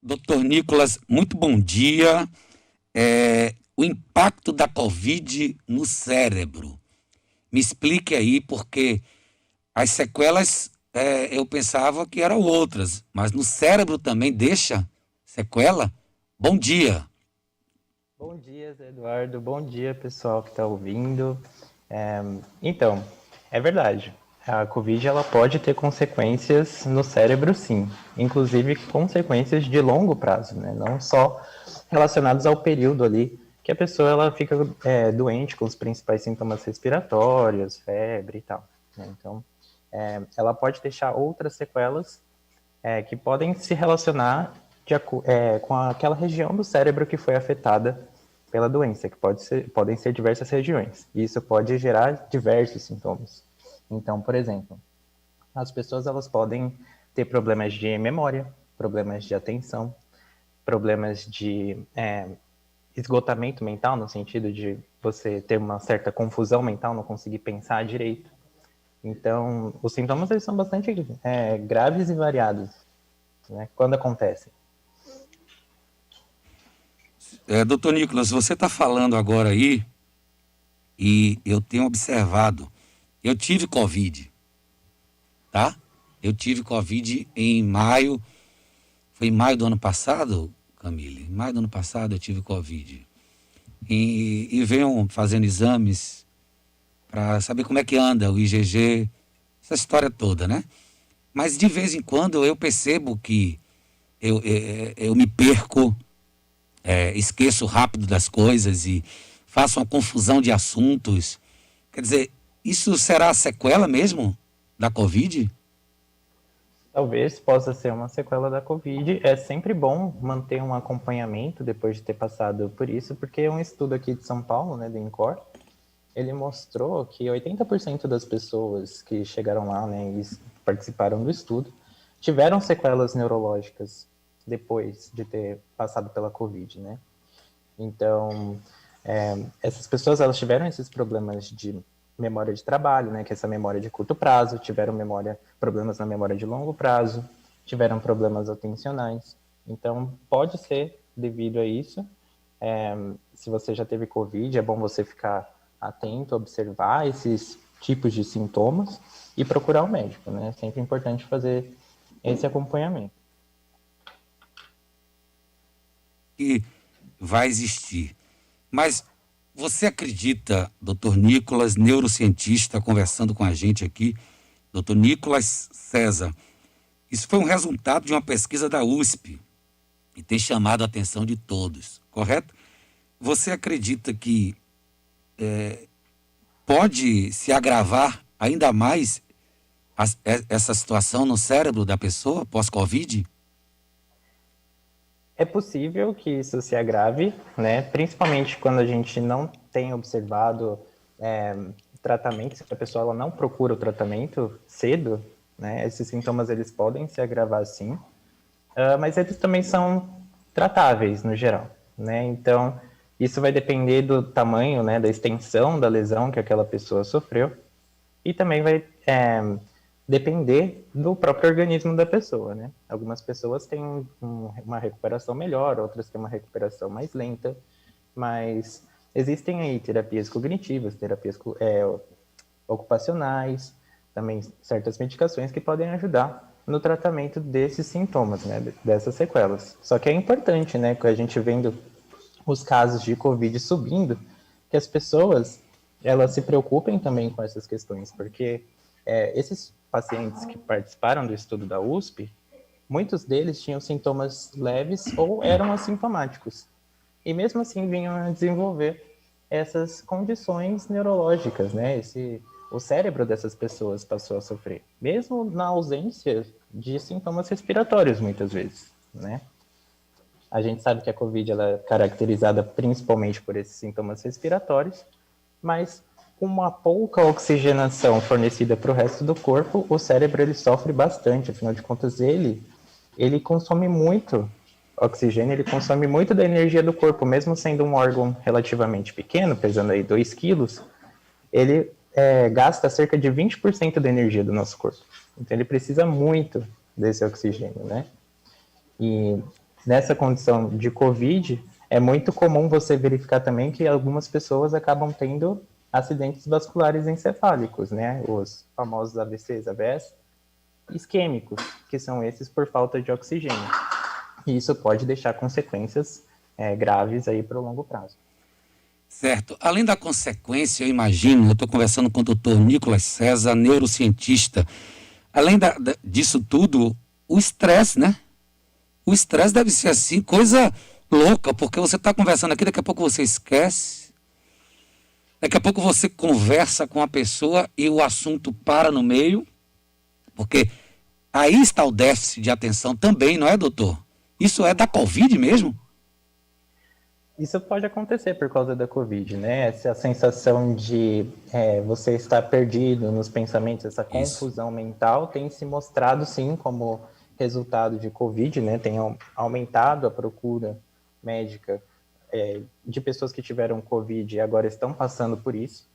Doutor Nicolas, muito bom dia. O impacto da Covid no cérebro. Me explique aí, porque as sequelas eu pensava que eram outras, mas no cérebro também deixa sequela? Bom dia. Bom dia, Zé Eduardo. Bom dia, pessoal que está ouvindo. É, então, é verdade. A Covid ela pode ter consequências no cérebro, sim. Inclusive consequências de longo prazo, né? Não só relacionadas ao período ali que a pessoa ela fica doente com os principais sintomas respiratórios, febre e tal, né? Então, ela pode deixar outras sequelas que podem se relacionar com aquela região do cérebro que foi afetada pela doença, que podem ser diversas regiões. E isso pode gerar diversos sintomas. Então, por exemplo, as pessoas elas podem ter problemas de memória, problemas de atenção, problemas de esgotamento mental, no sentido de você ter uma certa confusão mental, não conseguir pensar direito. Então, os sintomas eles são bastante graves e variados, né, quando acontecem. Doutor Nicolas, você está falando agora aí, e eu tenho observado. Eu tive Covid, tá? Eu tive Covid em maio. Foi em maio do ano passado, Camille? Em maio do ano passado eu tive Covid. E venham fazendo exames para saber como é que anda o IgG, essa história toda, né? Mas de vez em quando eu percebo que eu me perco, esqueço rápido das coisas e faço uma confusão de assuntos. Quer dizer, isso será a sequela mesmo da Covid? Talvez possa ser uma sequela da Covid. É sempre bom manter um acompanhamento depois de ter passado por isso, porque um estudo aqui de São Paulo, né, do INCOR, ele mostrou que 80% das pessoas que chegaram lá, né, e participaram do estudo, tiveram sequelas neurológicas depois de ter passado pela Covid, né? Então, essas pessoas elas tiveram esses problemas de memória de trabalho, né, que é essa memória de curto prazo, tiveram problemas na memória de longo prazo, tiveram problemas atencionais. Então, pode ser devido a isso. Se você já teve Covid, é bom você ficar atento, observar esses tipos de sintomas e procurar o médico, né? É sempre importante fazer esse acompanhamento. Que vai existir. Mas você acredita, doutor Nicolas, neurocientista, conversando com a gente aqui, doutor Nicolas César, isso foi um resultado de uma pesquisa da USP e tem chamado a atenção de todos, correto? Você acredita que pode se agravar ainda mais essa situação no cérebro da pessoa pós-Covid? É possível que isso se agrave, né? Principalmente quando a gente não tem observado tratamento, se a pessoa ela não procura o tratamento cedo, né? Esses sintomas eles podem se agravar sim, mas eles também são tratáveis no geral, né? Então isso vai depender do tamanho, né, da extensão da lesão que aquela pessoa sofreu e também vai depender do próprio organismo da pessoa, né? Algumas pessoas têm uma recuperação melhor, outras têm uma recuperação mais lenta, mas existem aí terapias cognitivas, terapias ocupacionais, também certas medicações que podem ajudar no tratamento desses sintomas, né, dessas sequelas. Só que é importante, né, que a gente vendo os casos de Covid subindo, que as pessoas elas se preocupem também com essas questões, porque esses pacientes que participaram do estudo da USP, muitos deles tinham sintomas leves ou eram assintomáticos. E mesmo assim vinham a desenvolver essas condições neurológicas, né? O cérebro dessas pessoas passou a sofrer, mesmo na ausência de sintomas respiratórios, muitas vezes, né? A gente sabe que a COVID ela é caracterizada principalmente por esses sintomas respiratórios, mas com uma pouca oxigenação fornecida para o resto do corpo, o cérebro ele sofre bastante. Afinal de contas, ele consome muito oxigênio, ele consome muito da energia do corpo, mesmo sendo um órgão relativamente pequeno, pesando aí 2 quilos, ele gasta cerca de 20% da energia do nosso corpo. Então ele precisa muito desse oxigênio, né? E nessa condição de COVID, é muito comum você verificar também que algumas pessoas acabam tendo acidentes vasculares encefálicos, né? Os famosos AVCs, AVS, isquêmicos, que são esses por falta de oxigênio. E isso pode deixar consequências graves aí para o longo prazo. Certo. Além da consequência, eu imagino, eu estou conversando com o doutor Nicolas César, neurocientista. Além disso tudo, o estresse, né? O estresse deve ser assim, coisa louca, porque você está conversando aqui, daqui a pouco você esquece. Daqui a pouco você conversa com a pessoa e o assunto para no meio, porque aí está o déficit de atenção também, não é, doutor? Isso é da Covid mesmo? Isso pode acontecer por causa da Covid, né? Essa sensação de você estar perdido nos pensamentos, essa confusão mental tem se mostrado, sim, como resultado de Covid, né? Tem aumentado a procura médica de pessoas que tiveram Covid e agora estão passando por isso.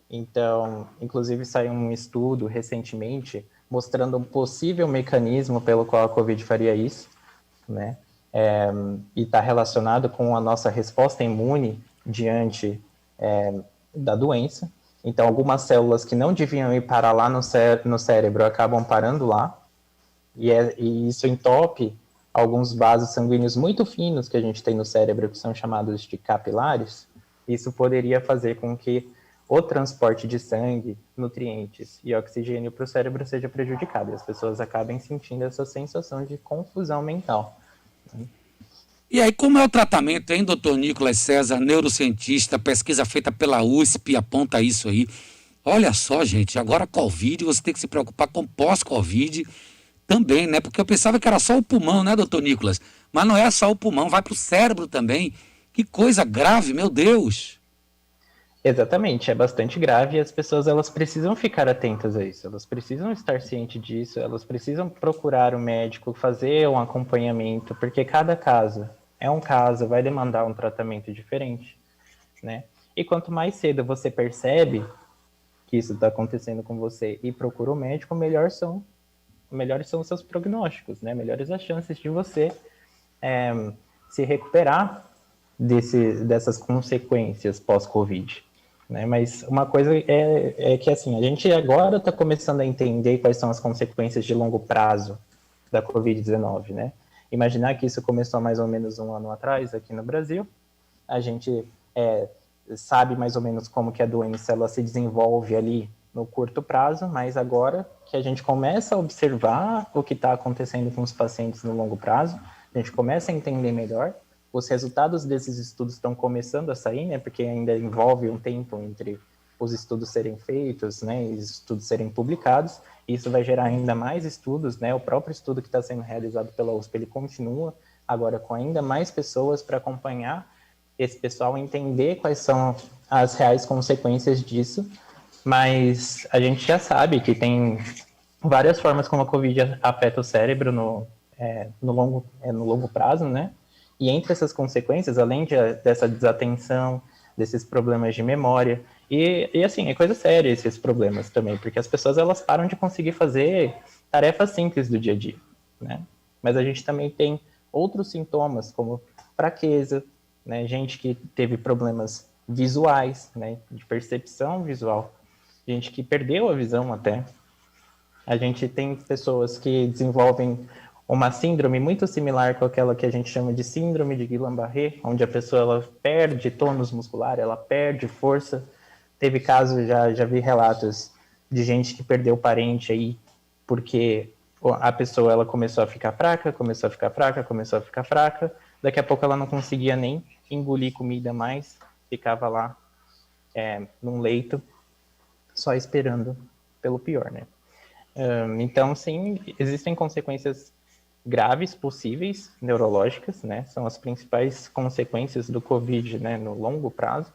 Então, inclusive saiu um estudo recentemente mostrando um possível mecanismo pelo qual a Covid faria isso, né? E está relacionado com a nossa resposta imune diante da doença. Então, algumas células que não deviam ir parar lá no cérebro acabam parando lá, e isso entope alguns vasos sanguíneos muito finos que a gente tem no cérebro, que são chamados de capilares. Isso poderia fazer com que o transporte de sangue, nutrientes e oxigênio para o cérebro seja prejudicado, e as pessoas acabem sentindo essa sensação de confusão mental. E aí, como é o tratamento, hein, doutor Nicolas César, neurocientista, pesquisa feita pela USP, aponta isso aí. Olha só, gente, agora Covid, você tem que se preocupar com pós-Covid também, né? Porque eu pensava que era só o pulmão, né, doutor Nicolas? Mas não é só o pulmão, vai para o cérebro também. Que coisa grave, meu Deus! Exatamente, é bastante grave e as pessoas elas precisam ficar atentas a isso, elas precisam estar cientes disso, elas precisam procurar o médico, fazer um acompanhamento, porque cada caso é um caso, vai demandar um tratamento diferente, né? E quanto mais cedo você percebe que isso está acontecendo com você e procura o médico, melhores são os seus prognósticos, né? Melhores as chances de você se recuperar dessas consequências pós-Covid. Né? Mas uma coisa é que assim, a gente agora está começando a entender quais são as consequências de longo prazo da Covid-19, né? Imaginar que isso começou mais ou menos um ano atrás aqui no Brasil, a gente sabe mais ou menos como que a doença ela se desenvolve ali no curto prazo, mas agora que a gente começa a observar o que está acontecendo com os pacientes no longo prazo, a gente começa a entender melhor. Os resultados desses estudos estão começando a sair, né? Porque ainda envolve um tempo entre os estudos serem feitos, né? E os estudos serem publicados. Isso vai gerar ainda mais estudos, né? O próprio estudo que está sendo realizado pela USP, ele continua agora com ainda mais pessoas para acompanhar esse pessoal, entender quais são as reais consequências disso. Mas a gente já sabe que tem várias formas como a Covid afeta o cérebro no longo prazo, né? E entre essas consequências, além dessa desatenção, desses problemas de memória, e assim, é coisa séria esses problemas também, porque as pessoas elas param de conseguir fazer tarefas simples do dia a dia, né? Mas a gente também tem outros sintomas, como fraqueza, né? Gente que teve problemas visuais, né? De percepção visual, gente que perdeu a visão até. A gente tem pessoas que desenvolvem uma síndrome muito similar com aquela que a gente chama de síndrome de Guillain-Barré, onde a pessoa ela perde tônus muscular, ela perde força. Teve casos, já vi relatos de gente que perdeu parente aí porque a pessoa ela começou a ficar fraca, daqui a pouco ela não conseguia nem engolir comida mais, ficava lá num leito, só esperando pelo pior, né? Então, sim, existem consequências graves possíveis, neurológicas, né? São as principais consequências do Covid, né, no longo prazo.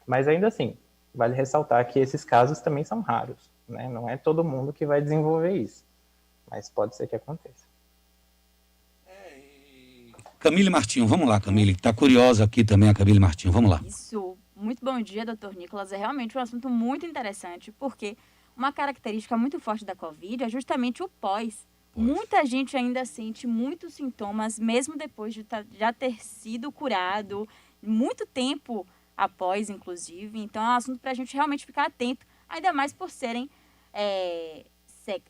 Mas ainda assim, vale ressaltar que esses casos também são raros, né? Não é todo mundo que vai desenvolver isso, mas pode ser que aconteça. Camille Martinho, vamos lá, Camille. Está curiosa aqui também a Camille Martinho, vamos lá. Isso. Muito bom dia, doutor Nicolas. É realmente um assunto muito interessante, porque uma característica muito forte da Covid é justamente o pós. Muita gente ainda sente muitos sintomas, mesmo depois de já ter sido curado, muito tempo após, inclusive. Então, é um assunto para a gente realmente ficar atento, ainda mais por serem,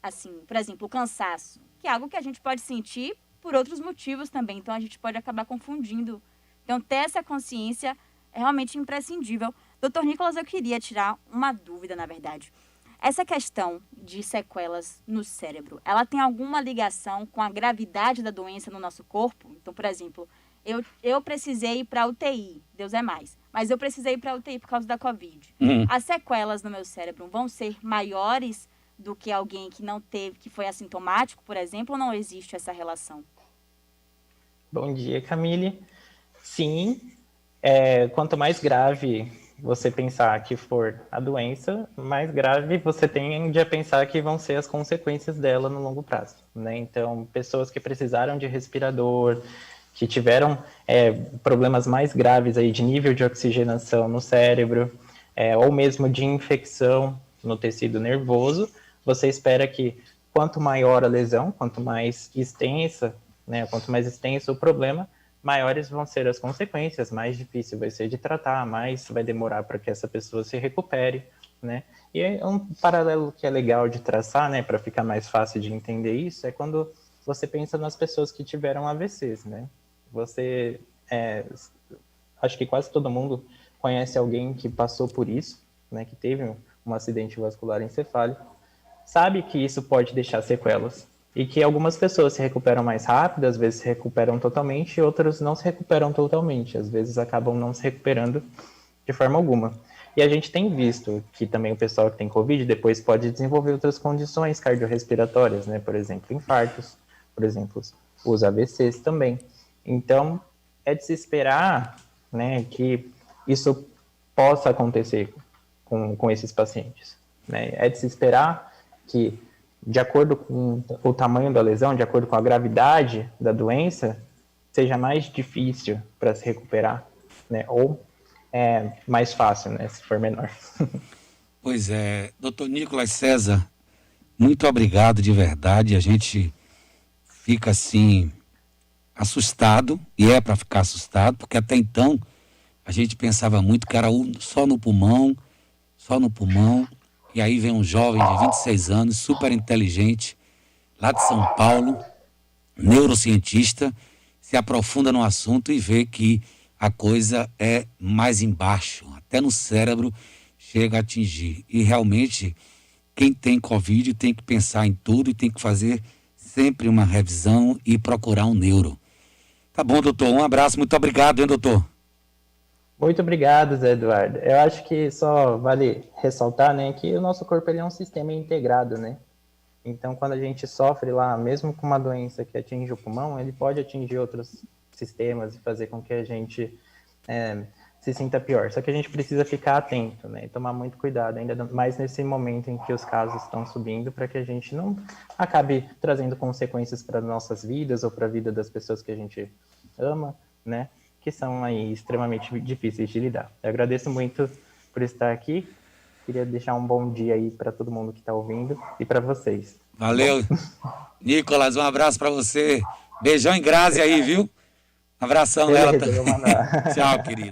assim, por exemplo, o cansaço, que é algo que a gente pode sentir por outros motivos também. Então, a gente pode acabar confundindo. Então, ter essa consciência é realmente imprescindível. Doutor Nicolas, eu queria tirar uma dúvida, na verdade. Essa questão de sequelas no cérebro, ela tem alguma ligação com a gravidade da doença no nosso corpo? Então, por exemplo, eu precisei ir para a UTI, Deus é mais, mas eu precisei ir para a UTI por causa da Covid. As sequelas no meu cérebro vão ser maiores do que alguém que não teve, que foi assintomático, por exemplo, ou não existe essa relação? Bom dia, Camille. Sim, quanto mais grave você pensar que for a doença, mais grave você tende a pensar que vão ser as consequências dela no longo prazo, né? Então, pessoas que precisaram de respirador, que tiveram problemas mais graves aí de nível de oxigenação no cérebro, ou mesmo de infecção no tecido nervoso, você espera que quanto maior a lesão, quanto mais extensa, né, quanto mais extenso o problema, maiores vão ser as consequências, mais difícil vai ser de tratar, mais vai demorar para que essa pessoa se recupere, né? E um paralelo que é legal de traçar, né, para ficar mais fácil de entender isso, é quando você pensa nas pessoas que tiveram AVCs, né? Você, acho que quase todo mundo conhece alguém que passou por isso, né, que teve um acidente vascular encefálico, sabe que isso pode deixar sequelas. E que algumas pessoas se recuperam mais rápido, às vezes se recuperam totalmente, e outras não se recuperam totalmente, às vezes acabam não se recuperando de forma alguma. E a gente tem visto que também o pessoal que tem Covid depois pode desenvolver outras condições cardiorrespiratórias, né? Por exemplo, infartos, por exemplo, os AVCs também. Então, é de se esperar, né, que isso possa acontecer com esses pacientes, né? É de se esperar que, de acordo com o tamanho da lesão, de acordo com a gravidade da doença, seja mais difícil para se recuperar, né? Ou mais fácil, né? Se for menor. Pois é, doutor Nicolas César, muito obrigado de verdade. A gente fica assim assustado, e é para ficar assustado, porque até então a gente pensava muito que era só no pulmão, e aí vem um jovem de 26 anos, super inteligente, lá de São Paulo, neurocientista, se aprofunda no assunto e vê que a coisa é mais embaixo, até no cérebro chega a atingir. E realmente, quem tem Covid tem que pensar em tudo e tem que fazer sempre uma revisão e procurar um neuro. Tá bom, doutor, um abraço, muito obrigado, hein, doutor? Muito obrigado, Zé Eduardo. Eu acho que só vale ressaltar, né, que o nosso corpo ele é um sistema integrado, né? Então, quando a gente sofre lá, mesmo com uma doença que atinge o pulmão, ele pode atingir outros sistemas e fazer com que a gente se sinta pior. Só que a gente precisa ficar atento, né, e tomar muito cuidado, ainda mais nesse momento em que os casos estão subindo, para que a gente não acabe trazendo consequências para nossas vidas ou para a vida das pessoas que a gente ama, né? Que são aí extremamente difíceis de lidar. Eu agradeço muito por estar aqui. Queria deixar um bom dia aí para todo mundo que está ouvindo e para vocês. Valeu. Nicolas, um abraço para você. Beijão em Grazi aí, viu? Abração nela também. Tchau, querido.